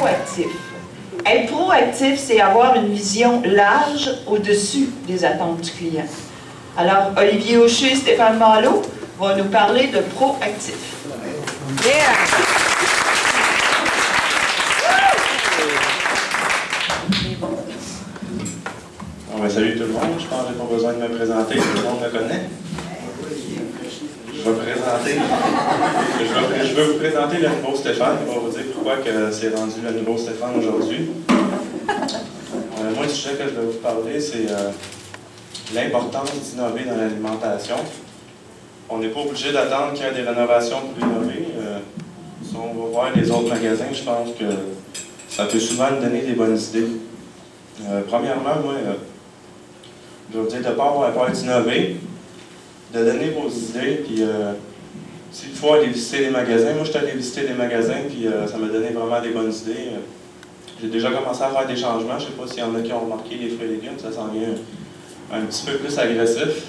proactif. Être proactif, c'est avoir une vision large au-dessus des attentes du client. Alors, Olivier Aucher et Stéphane Malo vont nous parler de proactif. Yeah. Bon, salut tout le monde, je pense que je n'ai pas besoin de me présenter, tout le monde me connaît. Je vais vous présenter le nouveau Stéphane, on va vous dire pourquoi c'est rendu le nouveau Stéphane aujourd'hui. Moi, le sujet que je vais vous parler, c'est l'importance d'innover dans l'alimentation. On n'est pas obligé d'attendre qu'il y ait des rénovations pour innover. Si on va voir les autres magasins, je pense que ça peut souvent nous donner des bonnes idées. Premièrement, moi, je vais vous dire de ne pas avoir peur d'innover, de donner vos idées, puis s'il faut aller visiter les magasins, moi je suis allé visiter des magasins, puis ça m'a donné vraiment des bonnes idées. J'ai déjà commencé à faire des changements, je ne sais pas s'il y en a qui ont remarqué les fruits et légumes, ça s'en vient un petit peu plus agressif.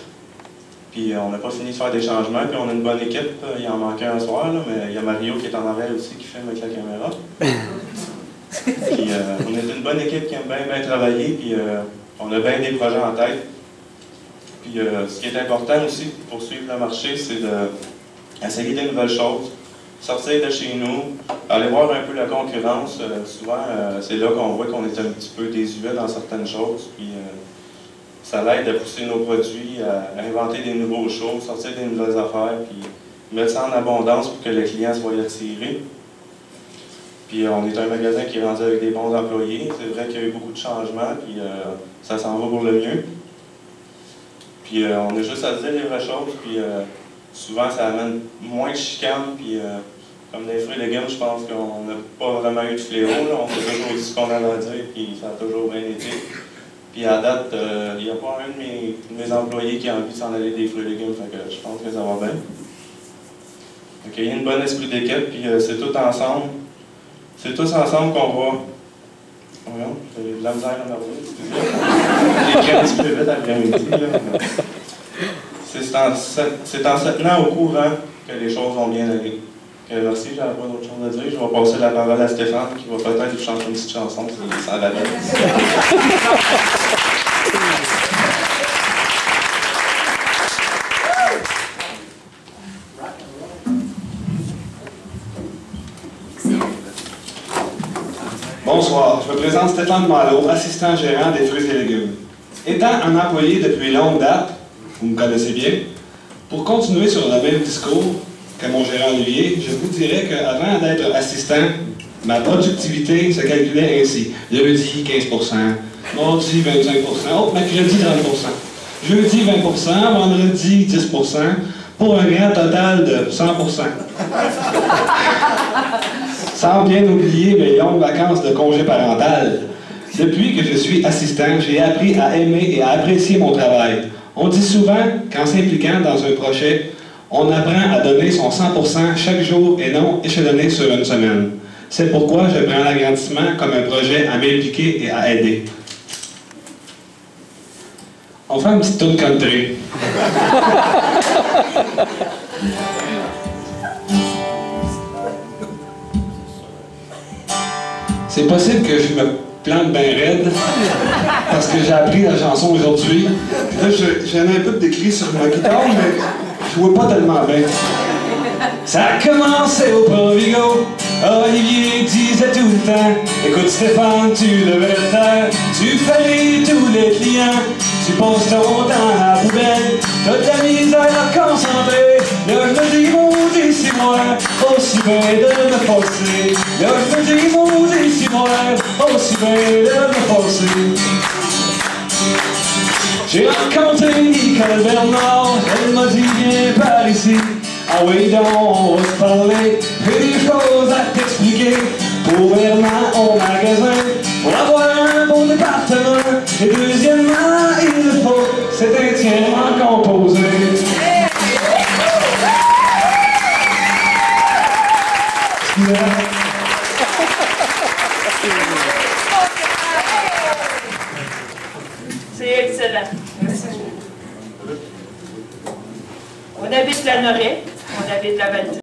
Puis on n'a pas fini de faire des changements, puis on a une bonne équipe, il en manquait un soir, là, mais il y a Mario qui est en arrière aussi qui filme avec la caméra. Puis on est une bonne équipe qui aime bien travailler, puis on a bien des projets en tête. Puis ce qui est important aussi pour suivre le marché, c'est d'essayer de nouvelles choses, sortir de chez nous, aller voir un peu la concurrence. Souvent, c'est là qu'on voit qu'on est un petit peu désuet dans certaines choses. Puis ça l'aide à pousser nos produits, à inventer des nouveaux choses, sortir des nouvelles affaires, puis mettre ça en abondance pour que le client soit attiré. Puis on est un magasin qui est rendu avec des bons employés. C'est vrai qu'il y a eu beaucoup de changements, puis ça s'en va pour le mieux. Puis on a juste à se dire les vraies choses, puis souvent ça amène moins de chicanes, puis comme des fruits et légumes, je pense qu'on n'a pas vraiment eu de fléau, là. On a toujours dit ce qu'on avait à dire, puis ça a toujours bien été. Puis à date, il n'y a pas un de mes employés qui a envie de s'en aller des fruits et légumes, fait que je pense que ça va bien. Donc il y a un bon esprit d'équipe, puis c'est tout ensemble. C'est tous ensemble qu'on va... Voyons, j'ai de la misère à m'arriver, excusez-moi. J'ai écrit un petit peu vite après-midi, là. C'est en se tenant au courant que les choses vont bien aller. Merci, j'avais pas d'autre chose à dire. Je vais passer la parole à Stéphane, qui va peut-être vous chanter une petite chanson, si ça va bien. Bonsoir, je me présente Stéphane Malo, assistant gérant des fruits et légumes. Étant un employé depuis longue date, vous me connaissez bien, pour continuer sur le même discours que mon gérant Olivier, je vous dirais qu'avant d'être assistant, ma productivité se calculait ainsi. Lundi, 15%, mardi, 25%, mercredi, 30%, jeudi, 20%, vendredi, 10%, pour un grand total de 100%. Sans bien oublier mes longues vacances de congé parental. Depuis que je suis assistant, j'ai appris à aimer et à apprécier mon travail. On dit souvent qu'en s'impliquant dans un projet, on apprend à donner son 100% chaque jour et non échelonné sur une semaine. C'est pourquoi je prends l'agrandissement comme un projet à m'impliquer et à aider. On fait une petite tourne country. C'est possible que je me plante bien raide, parce que j'ai appris la chanson aujourd'hui. Là, j'ai un peu décrit sur ma guitare, mais je vois pas tellement bien. Ça a commencé au Provigo, Olivier disait tout le temps, écoute Stéphane, tu devrais le faire, tu fais tous les clients, tu passes ton temps à la poubelle, t'as de la misère à concentrer, là je me dis maudit c'est moi, aussi bien de me forcer, là je me dis maudit c'est moi, aussi bien de me forcer. J'ai rencontré Nicole Bernard, elle m'a dit viens par ici. Ah oui donc, on va se parler, j'ai des choses à t'expliquer. Premièrement, au magasin, pour avoir un bon département. Et deuxièmement, il faut, c'est entièrement composé. C'est excellent. Merci. On habite la Noret, on habite la Valtrie.